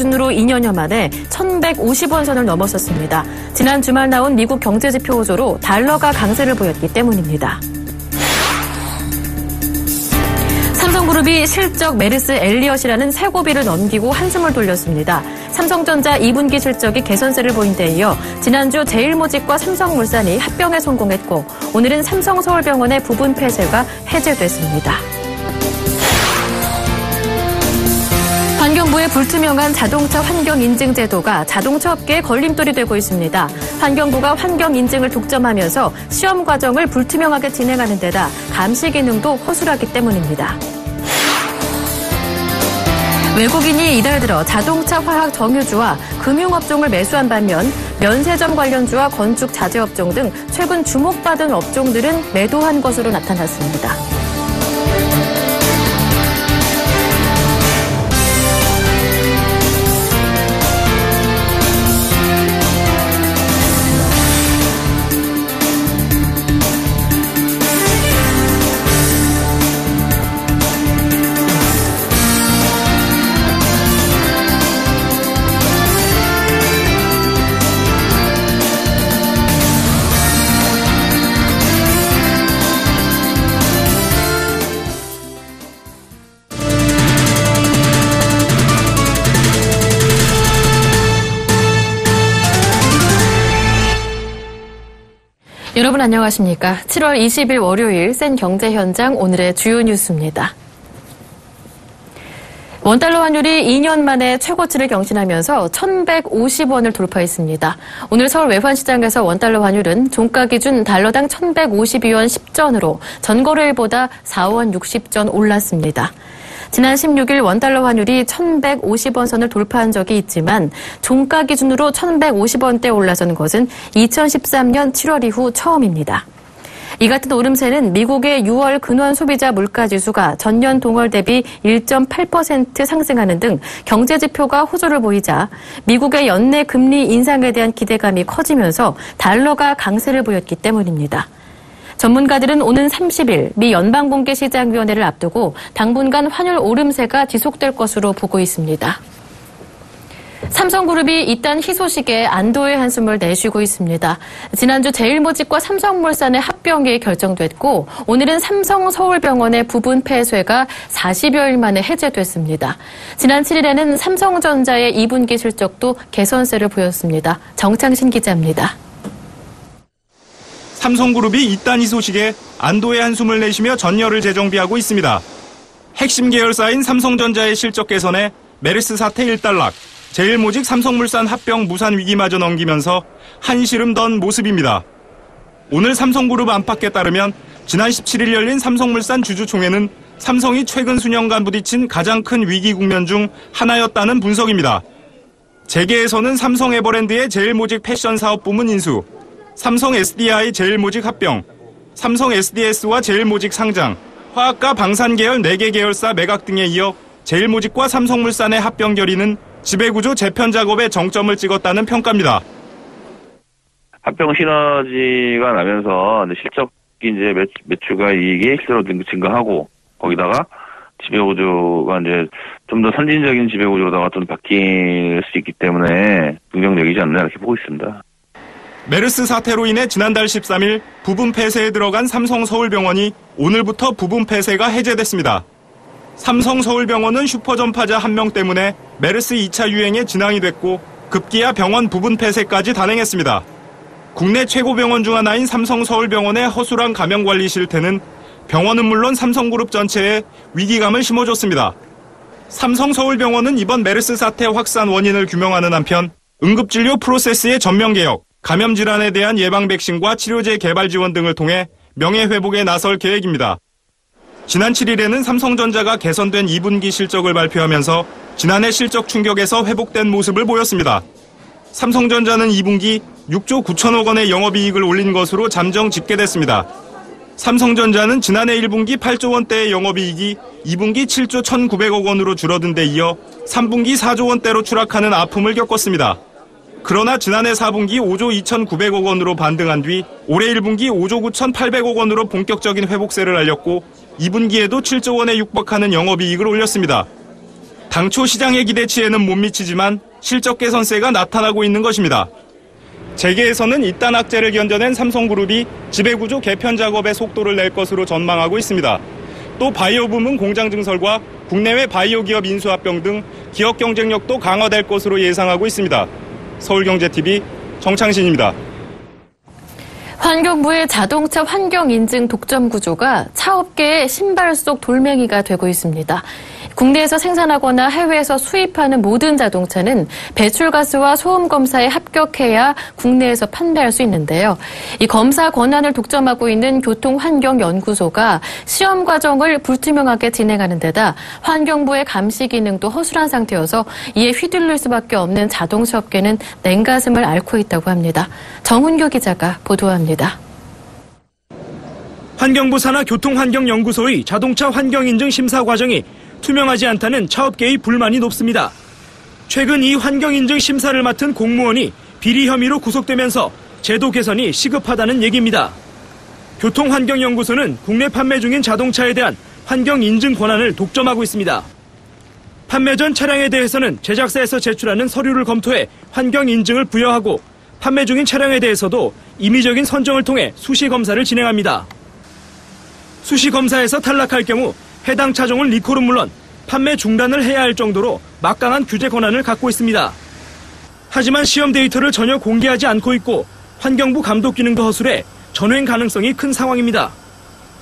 기준으로 2년여 만에 1,150원 선을 넘었었습니다. 지난 주말 나온 미국 경제지표 호조로 달러가 강세를 보였기 때문입니다. 삼성그룹이 실적 메르스 엘리엇이라는 새 고비를 넘기고 한숨을 돌렸습니다. 삼성전자 2분기 실적이 개선세를 보인 데 이어 지난주 제일모직과 삼성물산이 합병에 성공했고 오늘은 삼성서울병원의 부분 폐쇄가 해제됐습니다. 환경부의 불투명한 자동차 환경인증 제도가 자동차 업계에 걸림돌이 되고 있습니다. 환경부가 환경인증을 독점하면서 시험 과정을 불투명하게 진행하는 데다 감시 기능도 허술하기 때문입니다. 외국인이 이달 들어 자동차 화학 정유주와 금융업종을 매수한 반면 면세점 관련주와 건축 자재업종 등 최근 주목받은 업종들은 매도한 것으로 나타났습니다. 여러분 안녕하십니까? 7월 20일 월요일 센 경제 현장 오늘의 주요 뉴스입니다. 원달러 환율이 2년 만에 최고치를 경신하면서 1,150원을 돌파했습니다. 오늘 서울 외환시장에서 원달러 환율은 종가 기준 달러당 1,152원 10전으로 전거래일보다 4원 60전 올랐습니다. 지난 16일 원달러 환율이 1,150원 선을 돌파한 적이 있지만 종가 기준으로 1,150원대 올라선 것은 2013년 7월 이후 처음입니다. 이 같은 오름세는 미국의 6월 근원 소비자 물가지수가 전년 동월 대비 1.8% 상승하는 등 경제 지표가 호조를 보이자 미국의 연내 금리 인상에 대한 기대감이 커지면서 달러가 강세를 보였기 때문입니다. 전문가들은 오는 30일 미 연방공개시장위원회를 앞두고 당분간 환율 오름세가 지속될 것으로 보고 있습니다. 삼성그룹이 이딴 희소식에 안도의 한숨을 내쉬고 있습니다. 지난주 제일모직과 삼성물산의 합병이 결정됐고 오늘은 삼성서울병원의 부분 폐쇄가 40여일 만에 해제됐습니다. 지난 7일에는 삼성전자의 2분기 실적도 개선세를 보였습니다. 정창신 기자입니다. 삼성그룹이 이딴 희소식에 안도의 한숨을 내쉬며 전열을 재정비하고 있습니다. 핵심 계열사인 삼성전자의 실적 개선에 메르스 사태 일단락, 제일모직 삼성물산 합병 무산 위기마저 넘기면서 한시름 던 모습입니다. 오늘 삼성그룹 안팎에 따르면 지난 17일 열린 삼성물산 주주총회는 삼성이 최근 수년간 부딪힌 가장 큰 위기 국면 중 하나였다는 분석입니다. 재계에서는 삼성 에버랜드의 제일모직 패션 사업부문 인수, 삼성 SDI 제일모직 합병, 삼성 SDS와 제일모직 상장, 화학과 방산 계열 4개 계열사 매각 등에 이어 제일모직과 삼성물산의 합병 결의는 지배구조 재편 작업에 정점을 찍었다는 평가입니다. 합병 시너지가 나면서 실적이 이제 매출과 이익이 실제로 증가하고 거기다가 지배구조가 이제 좀 더 선진적인 지배구조로다가 좀 바뀔 수 있기 때문에 긍정적이지 않나 이렇게 보고 있습니다. 메르스 사태로 인해 지난달 13일 부분 폐쇄에 들어간 삼성서울병원이 오늘부터 부분 폐쇄가 해제됐습니다. 삼성서울병원은 슈퍼전파자 1명 때문에 메르스 2차 유행에 진앙이 됐고 급기야 병원 부분 폐쇄까지 단행했습니다. 국내 최고 병원 중 하나인 삼성서울병원의 허술한 감염관리 실태는 병원은 물론 삼성그룹 전체에 위기감을 심어줬습니다. 삼성서울병원은 이번 메르스 사태 확산 원인을 규명하는 한편 응급진료 프로세스의 전면 개혁, 감염질환에 대한 예방 백신과 치료제 개발 지원 등을 통해 명예회복에 나설 계획입니다. 지난 7일에는 삼성전자가 개선된 2분기 실적을 발표하면서 지난해 실적 충격에서 회복된 모습을 보였습니다. 삼성전자는 2분기 6조 9천억 원의 영업이익을 올린 것으로 잠정 집계됐습니다. 삼성전자는 지난해 1분기 8조 원대의 영업이익이 2분기 7조 1,900억 원으로 줄어든 데 이어 3분기 4조 원대로 추락하는 아픔을 겪었습니다. 그러나 지난해 4분기 5조 2,900억 원으로 반등한 뒤 올해 1분기 5조 9,800억 원으로 본격적인 회복세를 알렸고 2분기에도 7조 원에 육박하는 영업이익을 올렸습니다. 당초 시장의 기대치에는 못 미치지만 실적 개선세가 나타나고 있는 것입니다. 재계에서는 이딴 악재를 견뎌낸 삼성그룹이 지배구조 개편 작업에 속도를 낼 것으로 전망하고 있습니다. 또 바이오 부문 공장 증설과 국내외 바이오 기업 인수합병 등 기업 경쟁력도 강화될 것으로 예상하고 있습니다. 서울경제TV 정창신입니다. 환경부의 자동차 환경인증 독점 구조가 차업계의 신발 속 돌멩이가 되고 있습니다. 국내에서 생산하거나 해외에서 수입하는 모든 자동차는 배출가스와 소음 검사에 합격해야 국내에서 판매할 수 있는데요. 이 검사 권한을 독점하고 있는 교통환경연구소가 시험 과정을 불투명하게 진행하는 데다 환경부의 감시 기능도 허술한 상태여서 이에 휘둘릴 수밖에 없는 자동차 업계는 냉가슴을 앓고 있다고 합니다. 정훈교 기자가 보도합니다. 환경부 산하 교통환경연구소의 자동차 환경인증 심사 과정이 투명하지 않다는 차업계의 불만이 높습니다. 최근 이 환경인증 심사를 맡은 공무원이 비리 혐의로 구속되면서 제도 개선이 시급하다는 얘기입니다. 교통환경연구소는 국내 판매 중인 자동차에 대한 환경인증 권한을 독점하고 있습니다. 판매 전 차량에 대해서는 제작사에서 제출하는 서류를 검토해 환경인증을 부여하고 판매 중인 차량에 대해서도 임의적인 선정을 통해 수시검사를 진행합니다. 수시검사에서 탈락할 경우 해당 차종은 리콜은 물론 판매 중단을 해야 할 정도로 막강한 규제 권한을 갖고 있습니다. 하지만 시험 데이터를 전혀 공개하지 않고 있고 환경부 감독 기능도 허술해 전횡 가능성이 큰 상황입니다.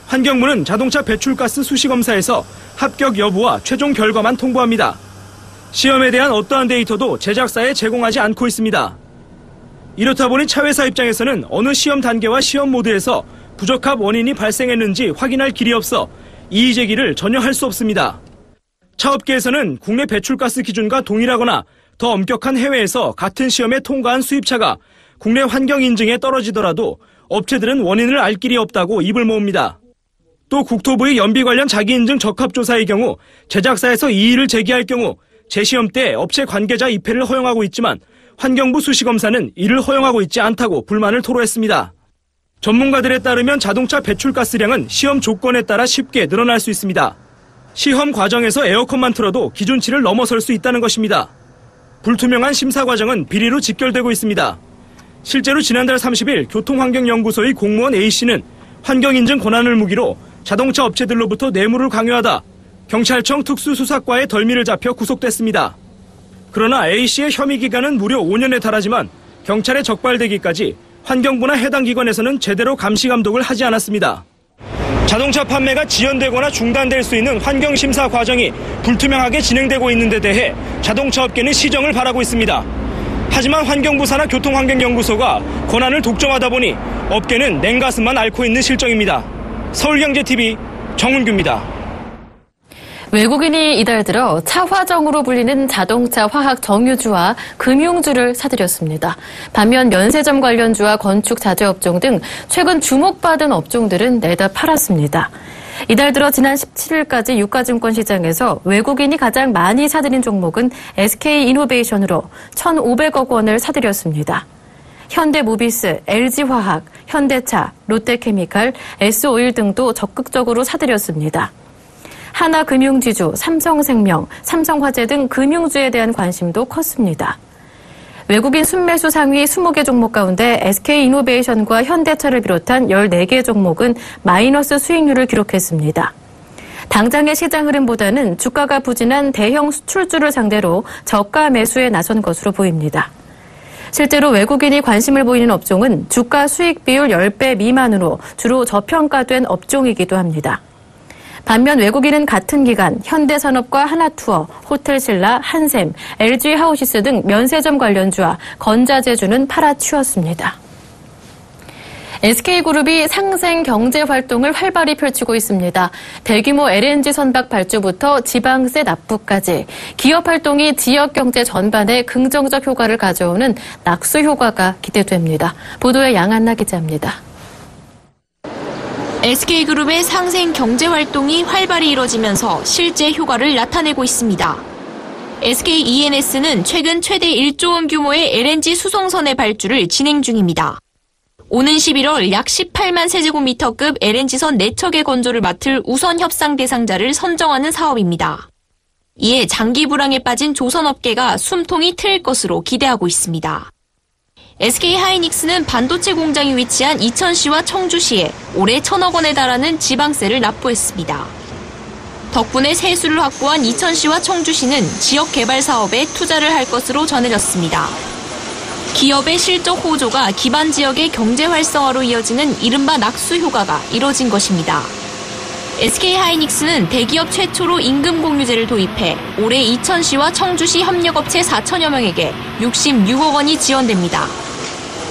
환경부는 자동차 배출가스 수시검사에서 합격 여부와 최종 결과만 통보합니다. 시험에 대한 어떠한 데이터도 제작사에 제공하지 않고 있습니다. 이렇다 보니 차회사 입장에서는 어느 시험 단계와 시험 모드에서 부적합 원인이 발생했는지 확인할 길이 없어 이의 제기를 전혀 할 수 없습니다. 차업계에서는 국내 배출가스 기준과 동일하거나 더 엄격한 해외에서 같은 시험에 통과한 수입차가 국내 환경인증에 떨어지더라도 업체들은 원인을 알 길이 없다고 입을 모읍니다. 또 국토부의 연비 관련 자기인증 적합조사의 경우 제작사에서 이의를 제기할 경우 재시험 때 업체 관계자 입회를 허용하고 있지만 환경부 수시검사는 이를 허용하고 있지 않다고 불만을 토로했습니다. 전문가들에 따르면 자동차 배출가스량은 시험 조건에 따라 쉽게 늘어날 수 있습니다. 시험 과정에서 에어컨만 틀어도 기준치를 넘어설 수 있다는 것입니다. 불투명한 심사 과정은 비리로 직결되고 있습니다. 실제로 지난달 30일 교통환경연구소의 공무원 A씨는 환경인증 권한을 무기로 자동차 업체들로부터 뇌물을 강요하다 경찰청 특수수사과에 덜미를 잡혀 구속됐습니다. 그러나 A씨의 혐의 기간은 무려 5년에 달하지만 경찰에 적발되기까지 환경부나 해당 기관에서는 제대로 감시 감독을 하지 않았습니다. 자동차 판매가 지연되거나 중단될 수 있는 환경심사 과정이 불투명하게 진행되고 있는 데 대해 자동차 업계는 시정을 바라고 있습니다. 하지만 환경부 산하 교통환경연구소가 권한을 독점하다 보니 업계는 냉가슴만 앓고 있는 실정입니다. 서울경제TV 정훈규입니다. 외국인이 이달 들어 차화정으로 불리는 자동차 화학 정유주와 금융주를 사들였습니다. 반면 면세점 관련주와 건축 자재업종 등 최근 주목받은 업종들은 내다 팔았습니다. 이달 들어 지난 17일까지 유가증권 시장에서 외국인이 가장 많이 사들인 종목은 SK이노베이션으로 1,500억 원을 사들였습니다. 현대모비스, LG화학, 현대차, 롯데케미칼, S오일 등도 적극적으로 사들였습니다. 하나금융지주, 삼성생명, 삼성화재 등 금융주에 대한 관심도 컸습니다. 외국인 순매수 상위 20개 종목 가운데 SK이노베이션과 현대차를 비롯한 14개 종목은 마이너스 수익률을 기록했습니다. 당장의 시장 흐름보다는 주가가 부진한 대형 수출주를 상대로 저가 매수에 나선 것으로 보입니다. 실제로 외국인이 관심을 보이는 업종은 주가 수익 비율 10배 미만으로 주로 저평가된 업종이기도 합니다. 반면 외국인은 같은 기간 현대산업과 하나투어, 호텔신라, 한샘, LG하우시스 등 면세점 관련주와 건자재주는 팔아치웠습니다. SK그룹이 상생 경제 활동을 활발히 펼치고 있습니다. 대규모 LNG 선박 발주부터 지방세 납부까지 기업 활동이 지역 경제 전반에 긍정적 효과를 가져오는 낙수 효과가 기대됩니다. 보도에 양한나 기자입니다. SK그룹의 상생 경제 활동이 활발히 이뤄지면서 실제 효과를 나타내고 있습니다. SKENS는 최근 최대 1조 원 규모의 LNG 수송선의 발주를 진행 중입니다. 오는 11월 약 18만 세제곱미터급 LNG선 4척의 건조를 맡을 우선 협상 대상자를 선정하는 사업입니다. 이에 장기 불황에 빠진 조선업계가 숨통이 트일 것으로 기대하고 있습니다. SK하이닉스는 반도체 공장이 위치한 이천시와 청주시에 올해 1,000억 원에 달하는 지방세를 납부했습니다. 덕분에 세수를 확보한 이천시와 청주시는 지역 개발 사업에 투자를 할 것으로 전해졌습니다. 기업의 실적 호조가 기반 지역의 경제 활성화로 이어지는 이른바 낙수 효과가 이뤄진 것입니다. SK하이닉스는 대기업 최초로 임금 공유제를 도입해 올해 이천시와 청주시 협력업체 4천여 명에게 66억 원이 지원됩니다.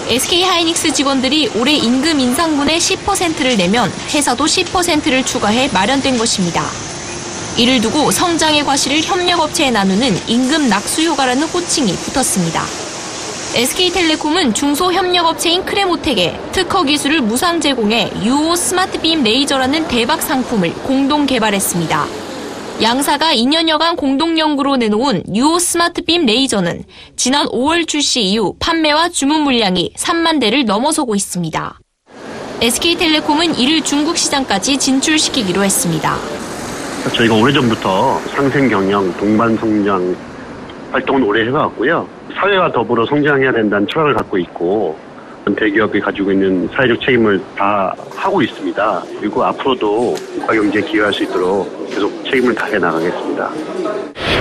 SK하이닉스 직원들이 올해 임금 인상분의 10%를 내면 회사도 10%를 추가해 마련된 것입니다. 이를 두고 성장의 과실을 협력업체에 나누는 임금 낙수 효과라는 호칭이 붙었습니다. SK텔레콤은 중소협력업체인 크레모텍에 특허 기술을 무상 제공해 유오 스마트빔 레이저라는 대박 상품을 공동 개발했습니다. 양사가 2년여간 공동 연구로 내놓은 유오 스마트빔 레이저는 지난 5월 출시 이후 판매와 주문 물량이 3만 대를 넘어서고 있습니다. SK텔레콤은 이를 중국 시장까지 진출시키기로 했습니다. 저희가 오래전부터 상생 경영, 동반 성장 활동은 오래 해왔고요. 사회와 더불어 성장해야 된다는 철학을 갖고 있고 대기업이 가지고 있는 사회적 책임을 다 하고 있습니다. 그리고 앞으로도 국가 경제에 기여할 수 있도록 계속 책임을 다해 나가겠습니다.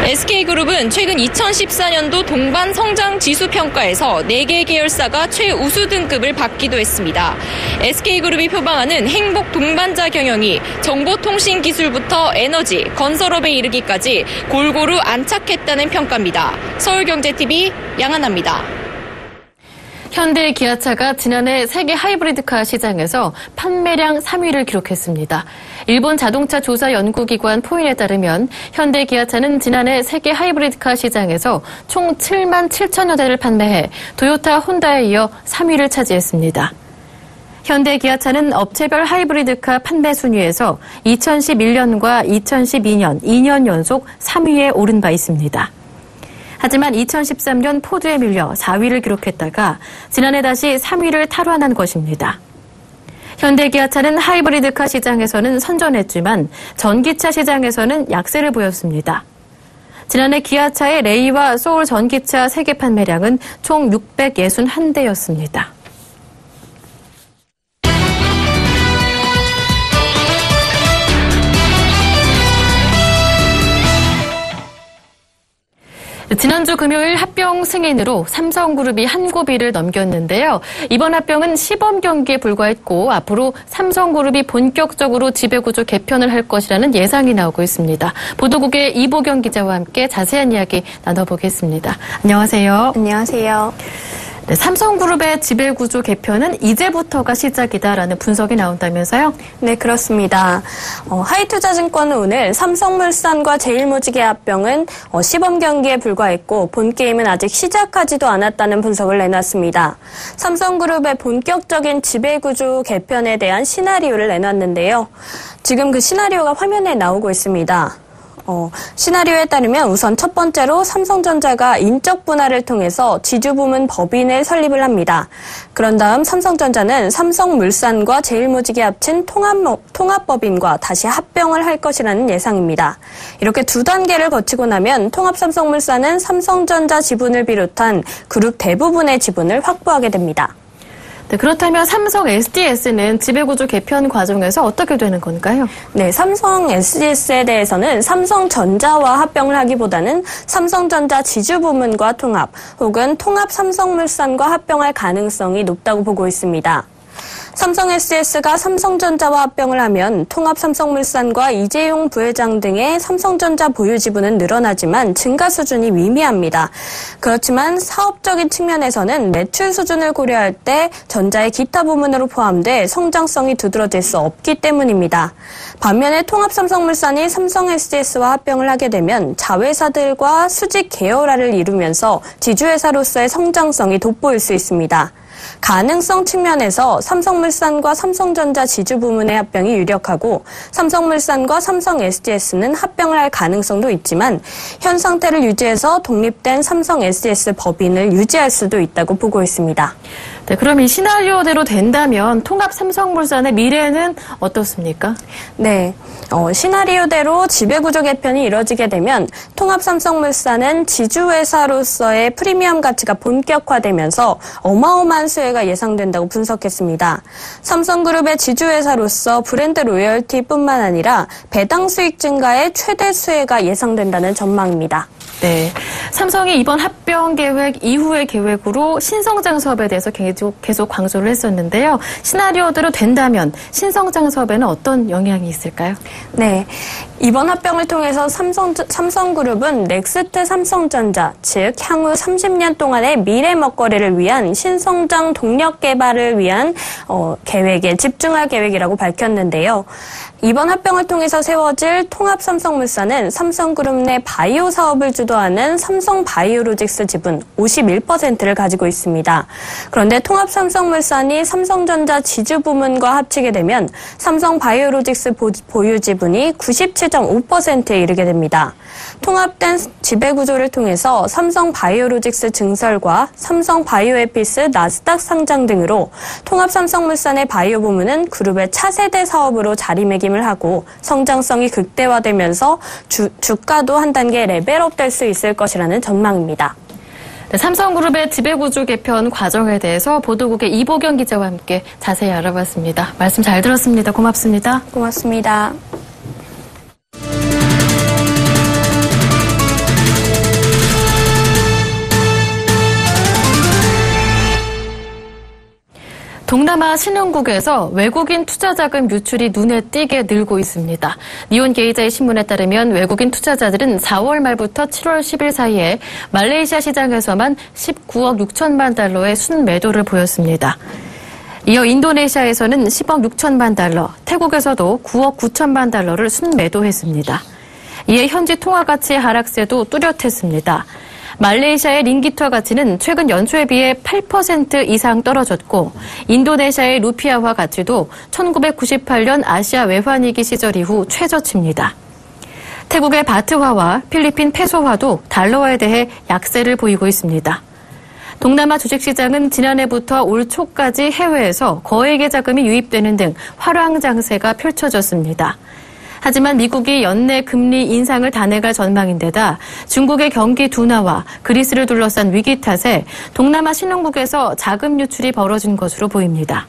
SK그룹은 최근 2014년도 동반 성장 지수 평가에서 4개 계열사가 최우수 등급을 받기도 했습니다. SK그룹이 표방하는 행복 동반자 경영이 정보통신기술부터 에너지, 건설업에 이르기까지 골고루 안착했다는 평가입니다. 서울경제TV 양한나입니다. 현대 기아차가 지난해 세계 하이브리드카 시장에서 판매량 3위를 기록했습니다. 일본 자동차 조사 연구기관 포인에 따르면 현대 기아차는 지난해 세계 하이브리드카 시장에서 총 7만 7천여 대를 판매해 토요타, 혼다에 이어 3위를 차지했습니다. 현대 기아차는 업체별 하이브리드카 판매 순위에서 2011년과 2012년 2년 연속 3위에 오른 바 있습니다. 하지만 2013년 포드에 밀려 4위를 기록했다가 지난해 다시 3위를 탈환한 것입니다. 현대기아차는 하이브리드카 시장에서는 선전했지만 전기차 시장에서는 약세를 보였습니다. 지난해 기아차의 레이와 소울 전기차 세계 판매량은 총 661대였습니다. 지난주 금요일 합병 승인으로 삼성그룹이 한 고비를 넘겼는데요. 이번 합병은 시범 경기에 불과했고 앞으로 삼성그룹이 본격적으로 지배구조 개편을 할 것이라는 예상이 나오고 있습니다. 보도국의 이보경 기자와 함께 자세한 이야기 나눠보겠습니다. 안녕하세요. 안녕하세요. 네, 삼성그룹의 지배구조 개편은 이제부터가 시작이다라는 분석이 나온다면서요? 네, 그렇습니다. 하이투자증권은 오늘 삼성물산과 제일모직의 합병은 시범 경기에 불과했고 본 게임은 아직 시작하지도 않았다는 분석을 내놨습니다. 삼성그룹의 본격적인 지배구조 개편에 대한 시나리오를 내놨는데요. 지금 그 시나리오가 화면에 나오고 있습니다. 시나리오에 따르면 우선 첫 번째로 삼성전자가 인적 분할을 통해서 지주부문 법인을 설립을 합니다. 그런 다음 삼성전자는 삼성물산과 제일모직이 합친 통합법인과 다시 합병을 할 것이라는 예상입니다. 이렇게 두 단계를 거치고 나면 통합삼성물산은 삼성전자 지분을 비롯한 그룹 대부분의 지분을 확보하게 됩니다. 네, 그렇다면 삼성 SDS는 지배구조 개편 과정에서 어떻게 되는 건가요? 네, 삼성 SDS에 대해서는 삼성전자와 합병을 하기보다는 삼성전자 지주부문과 통합 혹은 통합 삼성물산과 합병할 가능성이 높다고 보고 있습니다. 삼성 SDS가 삼성전자와 합병을 하면 통합 삼성물산과 이재용 부회장 등의 삼성전자 보유 지분은 늘어나지만 증가 수준이 미미합니다. 그렇지만 사업적인 측면에서는 매출 수준을 고려할 때 전자의 기타 부문으로 포함돼 성장성이 두드러질 수 없기 때문입니다. 반면에 통합 삼성물산이 삼성 SDS와 합병을 하게 되면 자회사들과 수직 계열화를 이루면서 지주회사로서의 성장성이 돋보일 수 있습니다. 가능성 측면에서 삼성물산과 삼성전자 지주부문의 합병이 유력하고 삼성물산과 삼성 SDS는 합병을 할 가능성도 있지만 현 상태를 유지해서 독립된 삼성 SDS 법인을 유지할 수도 있다고 보고 있습니다. 네, 그럼 이 시나리오대로 된다면 통합 삼성물산의 미래는 어떻습니까? 네, 시나리오대로 지배구조 개편이 이뤄지게 되면 통합 삼성물산은 지주회사로서의 프리미엄 가치가 본격화되면서 어마어마한 수혜가 예상된다고 분석했습니다. 삼성그룹의 지주회사로서 브랜드 로열티뿐만 아니라 배당 수익 증가의 최대 수혜가 예상된다는 전망입니다. 네, 삼성이 이번 합병 계획 이후의 계획으로 신성장 사업에 대해서 계속 강조를 했었는데요. 시나리오대로 된다면 신성장 사업에는 어떤 영향이 있을까요? 네, 이번 합병을 통해서 삼성그룹은 넥스트 삼성전자, 즉 향후 30년 동안의 미래 먹거리를 위한 신성장 동력 개발을 위한 계획에 집중할 계획이라고 밝혔는데요. 이번 합병을 통해서 세워질 통합 삼성물산은 삼성그룹 내 바이오 사업을 주도하는 삼성바이오로직스 지분 51%를 가지고 있습니다. 그런데 통합 삼성물산이 삼성전자 지주 부문과 합치게 되면 삼성바이오로직스 보유 지분이 97.5%에 이르게 됩니다. 통합된 지배구조를 통해서 삼성바이오로직스 증설과 삼성바이오에피스 나스닥 상장 등으로 통합 삼성물산의 바이오 부문은 그룹의 차세대 사업으로 자리매김을 하고 성장성이 극대화되면서 주가도 한 단계 레벨업될 수 있을 것이라는 전망입니다. 네, 삼성그룹의 지배구조 개편 과정에 대해서 보도국의 이보경 기자와 함께 자세히 알아봤습니다. 말씀 잘 들었습니다. 고맙습니다. 고맙습니다. 동남아 신흥국에서 외국인 투자자금 유출이 눈에 띄게 늘고 있습니다. 니온 게이자의 신문에 따르면 외국인 투자자들은 4월 말부터 7월 10일 사이에 말레이시아 시장에서만 19억 6천만 달러의 순매도를 보였습니다. 이어 인도네시아에서는 10억 6천만 달러, 태국에서도 9억 9천만 달러를 순매도했습니다. 이에 현지 통화가치의 하락세도 뚜렷했습니다. 말레이시아의 링기트화 가치는 최근 연초에 비해 8% 이상 떨어졌고 인도네시아의 루피아화 가치도 1998년 아시아 외환위기 시절 이후 최저치입니다. 태국의 바트화와 필리핀 페소화도 달러화에 대해 약세를 보이고 있습니다. 동남아 주식시장은 지난해부터 올 초까지 해외에서 거액의 자금이 유입되는 등 화랑 장세가 펼쳐졌습니다. 하지만 미국이 연내 금리 인상을 단행할 전망인데다 중국의 경기 둔화와 그리스를 둘러싼 위기 탓에 동남아 신흥국에서 자금 유출이 벌어진 것으로 보입니다.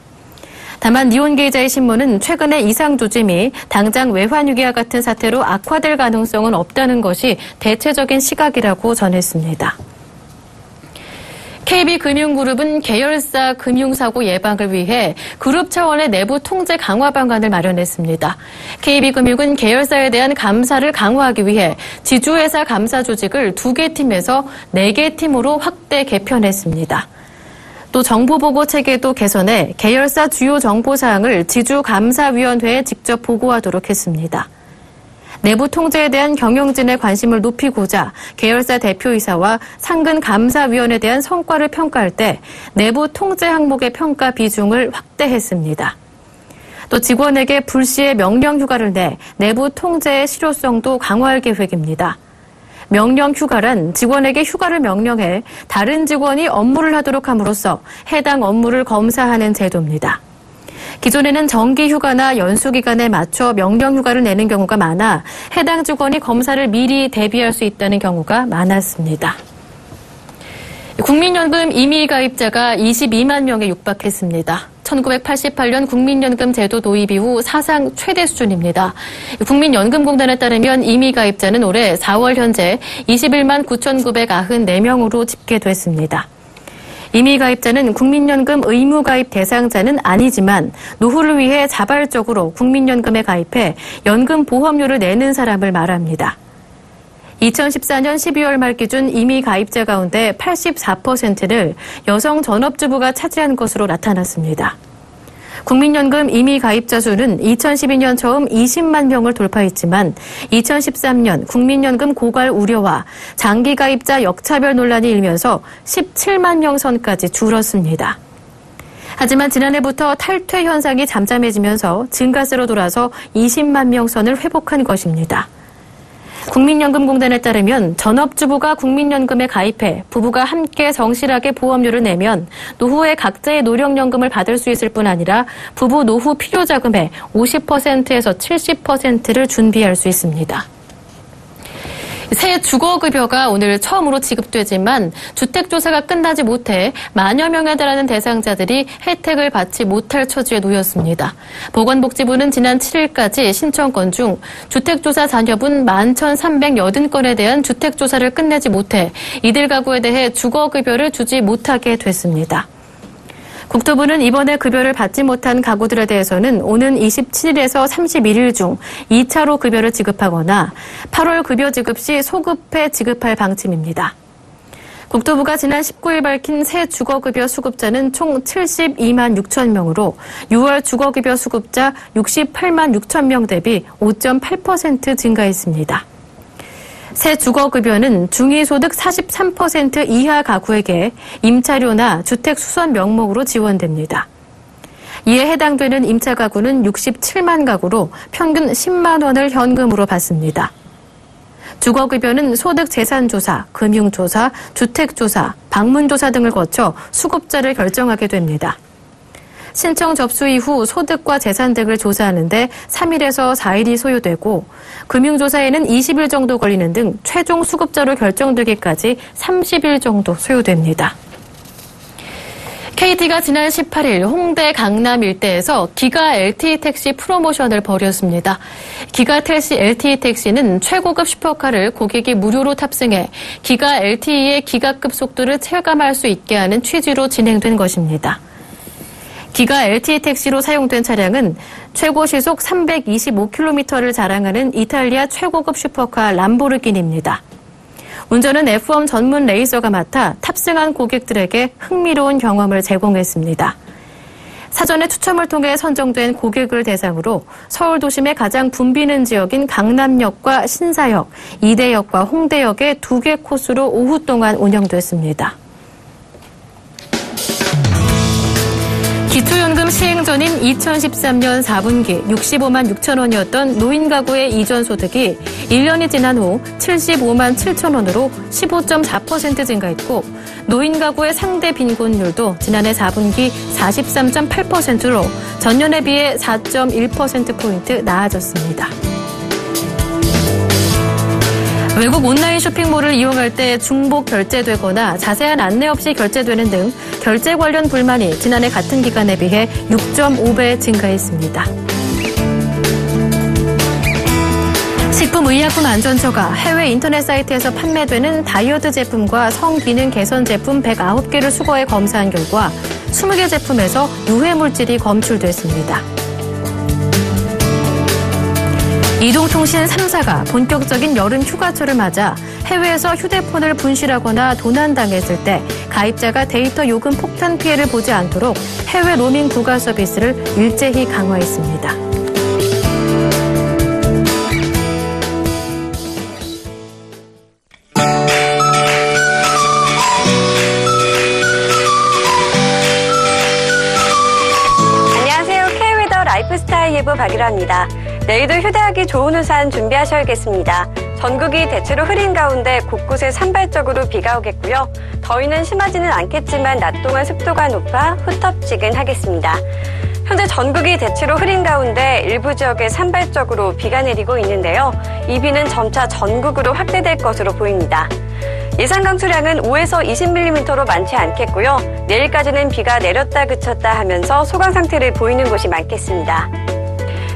다만 니온 게이자의 신문은 최근의 이상 조짐이 당장 외환위기와 같은 사태로 악화될 가능성은 없다는 것이 대체적인 시각이라고 전했습니다. KB금융그룹은 계열사 금융사고 예방을 위해 그룹 차원의 내부 통제 강화 방안을 마련했습니다. KB금융은 계열사에 대한 감사를 강화하기 위해 지주회사 감사 조직을 2개 팀에서 4개 팀으로 확대 개편했습니다. 또 정보보고 체계도 개선해 계열사 주요 정보사항을 지주감사위원회에 직접 보고하도록 했습니다. 내부 통제에 대한 경영진의 관심을 높이고자 계열사 대표이사와 상근감사위원에 대한 성과를 평가할 때 내부 통제 항목의 평가 비중을 확대했습니다. 또 직원에게 불시에 명령 휴가를 내 내부 통제의 실효성도 강화할 계획입니다. 명령 휴가란 직원에게 휴가를 명령해 다른 직원이 업무를 하도록 함으로써 해당 업무를 검사하는 제도입니다. 기존에는 정기 휴가나 연수 기간에 맞춰 명령 휴가를 내는 경우가 많아 해당 직원이 검사를 미리 대비할 수 있다는 경우가 많았습니다. 국민연금 임의 가입자가 22만 명에 육박했습니다. 1988년 국민연금 제도 도입 이후 사상 최대 수준입니다. 국민연금공단에 따르면 임의 가입자는 올해 4월 현재 21만 9,994명으로 집계됐습니다. 임의 가입자는 국민연금 의무 가입 대상자는 아니지만 노후를 위해 자발적으로 국민연금에 가입해 연금 보험료를 내는 사람을 말합니다. 2014년 12월 말 기준 임의 가입자 가운데 84%를 여성 전업주부가 차지한 것으로 나타났습니다. 국민연금 임의 가입자 수는 2012년 처음 20만 명을 돌파했지만 2013년 국민연금 고갈 우려와 장기 가입자 역차별 논란이 일면서 17만 명 선까지 줄었습니다. 하지만 지난해부터 탈퇴 현상이 잠잠해지면서 증가세로 돌아서 20만 명 선을 회복한 것입니다. 국민연금공단에 따르면 전업주부가 국민연금에 가입해 부부가 함께 성실하게 보험료를 내면 노후에 각자의 노령연금을 받을 수 있을 뿐 아니라 부부 노후 필요자금의 50%에서 70%를 준비할 수 있습니다. 새 주거급여가 오늘 처음으로 지급되지만 주택조사가 끝나지 못해 만여 명에 달하는 대상자들이 혜택을 받지 못할 처지에 놓였습니다. 보건복지부는 지난 7일까지 신청건 중 주택조사 잔여분 11,380건에 대한 주택조사를 끝내지 못해 이들 가구에 대해 주거급여를 주지 못하게 됐습니다. 국토부는 이번에 급여를 받지 못한 가구들에 대해서는 오는 27일에서 31일 중 2차로 급여를 지급하거나 8월 급여 지급 시 소급해 지급할 방침입니다. 국토부가 지난 19일 밝힌 새 주거급여 수급자는 총 72만 6천 명으로 6월 주거급여 수급자 68만 6천 명 대비 5.8% 증가했습니다. 새 주거급여는 중위소득 43% 이하 가구에게 임차료나 주택 수선 명목으로 지원됩니다. 이에 해당되는 임차 가구는 67만 가구로 평균 10만 원을 현금으로 받습니다. 주거급여는 소득 재산조사, 금융조사, 주택조사, 방문조사 등을 거쳐 수급자를 결정하게 됩니다. 신청 접수 이후 소득과 재산 등을 조사하는데 3일에서 4일이 소요되고 금융조사에는 20일 정도 걸리는 등 최종 수급자로 결정되기까지 30일 정도 소요됩니다. KT가 지난 18일 홍대 강남 일대에서 기가 LTE 택시 프로모션을 벌였습니다. 기가 LTE 택시는 최고급 슈퍼카를 고객이 무료로 탑승해 기가 LTE의 기가급 속도를 체감할 수 있게 하는 취지로 진행된 것입니다. 기가 LTE 택시로 사용된 차량은 최고 시속 325km를 자랑하는 이탈리아 최고급 슈퍼카 람보르기니입니다. 운전은 F1 전문 레이서가 맡아 탑승한 고객들에게 흥미로운 경험을 제공했습니다. 사전에 추첨을 통해 선정된 고객을 대상으로 서울 도심의 가장 붐비는 지역인 강남역과 신사역, 이대역과 홍대역의 2개 코스로 오후 동안 운영됐습니다. 기초연금 시행 전인 2013년 4분기 65만 6천 원이었던 노인 가구의 이전 소득이 1년이 지난 후 75만 7천 원으로 15.4% 증가했고 노인 가구의 상대 빈곤율도 지난해 4분기 43.8%로 전년에 비해 4.1%포인트 나아졌습니다. 외국 온라인 쇼핑몰을 이용할 때 중복 결제되거나 자세한 안내 없이 결제되는 등 결제 관련 불만이 지난해 같은 기간에 비해 6.5배 증가했습니다. 식품의약품안전처가 해외 인터넷 사이트에서 판매되는 다이어트 제품과 성기능 개선 제품 109개를 수거해 검사한 결과 20개 제품에서 유해물질이 검출됐습니다. 이동통신 3사가 본격적인 여름 휴가철을 맞아 해외에서 휴대폰을 분실하거나 도난당했을 때 가입자가 데이터 요금 폭탄 피해를 보지 않도록 해외 로밍 부가 서비스를 일제히 강화했습니다. 안녕하세요. K웨더 라이프스타일 예보 박일화입니다. 내일도 휴대하기 좋은 우산 준비하셔야겠습니다. 전국이 대체로 흐린 가운데 곳곳에 산발적으로 비가 오겠고요. 더위는 심하지는 않겠지만 낮 동안 습도가 높아 후텁지근하겠습니다. 현재 전국이 대체로 흐린 가운데 일부 지역에 산발적으로 비가 내리고 있는데요. 이 비는 점차 전국으로 확대될 것으로 보입니다. 예상 강수량은 5에서 20mm로 많지 않겠고요. 내일까지는 비가 내렸다 그쳤다 하면서 소강 상태를 보이는 곳이 많겠습니다.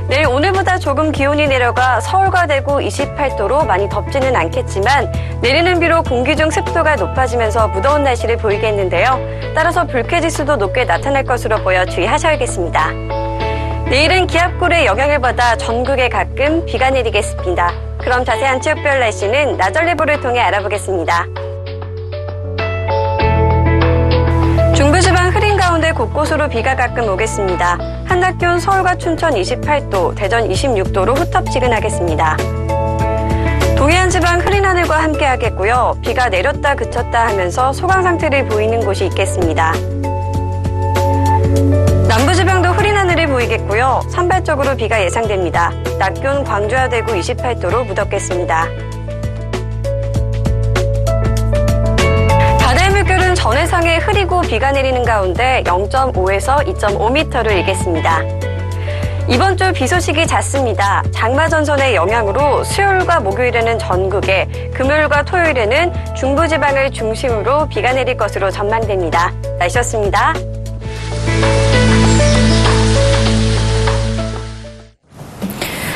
내일 오늘보다 조금 기온이 내려가 서울과 대구 28도로 많이 덥지는 않겠지만 내리는 비로 공기 중 습도가 높아지면서 무더운 날씨를 보이겠는데요. 따라서 불쾌지수도 높게 나타날 것으로 보여 주의하셔야겠습니다. 내일은 기압골의 영향을 받아 전국에 가끔 비가 내리겠습니다. 그럼 자세한 지역별 날씨는 나절 예보를 통해 알아보겠습니다. 중부지방 흐린 가운데 곳곳으로 비가 가끔 오겠습니다. 한낮 기온 서울과 춘천 28도, 대전 26도로 후텁지근하겠습니다. 동해안 지방 흐린 하늘과 함께 하겠고요. 비가 내렸다 그쳤다 하면서 소강 상태를 보이는 곳이 있겠습니다. 남부지방도 흐린 하늘이 보이겠고요. 산발적으로 비가 예상됩니다. 낮 기온 광주와 대구 28도로 무덥겠습니다. 서울은 전해상에 흐리고 비가 내리는 가운데 0.5에서 2.5m를 일겠습니다. 이번 주 비 소식이 잦습니다. 장마 전선의 영향으로 수요일과 목요일에는 전국에, 금요일과 토요일에는 중부지방을 중심으로 비가 내릴 것으로 전망됩니다. 날씨였습니다.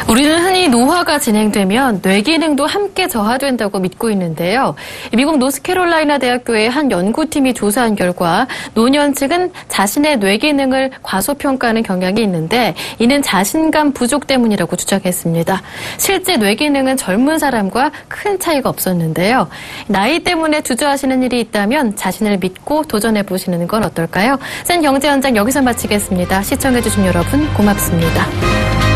우리는 흔히 노화가 진행되면 뇌 기능도 함께 저하된다고 믿고 있는데요. 미국 노스캐롤라이나 대학교의 한 연구팀이 조사한 결과 노년 층은 자신의 뇌 기능을 과소평가하는 경향이 있는데 이는 자신감 부족 때문이라고 주장했습니다. 실제 뇌 기능은 젊은 사람과 큰 차이가 없었는데요. 나이 때문에 주저하시는 일이 있다면 자신을 믿고 도전해보시는 건 어떨까요? 센 경제 현장 여기서 마치겠습니다. 시청해주신 여러분 고맙습니다.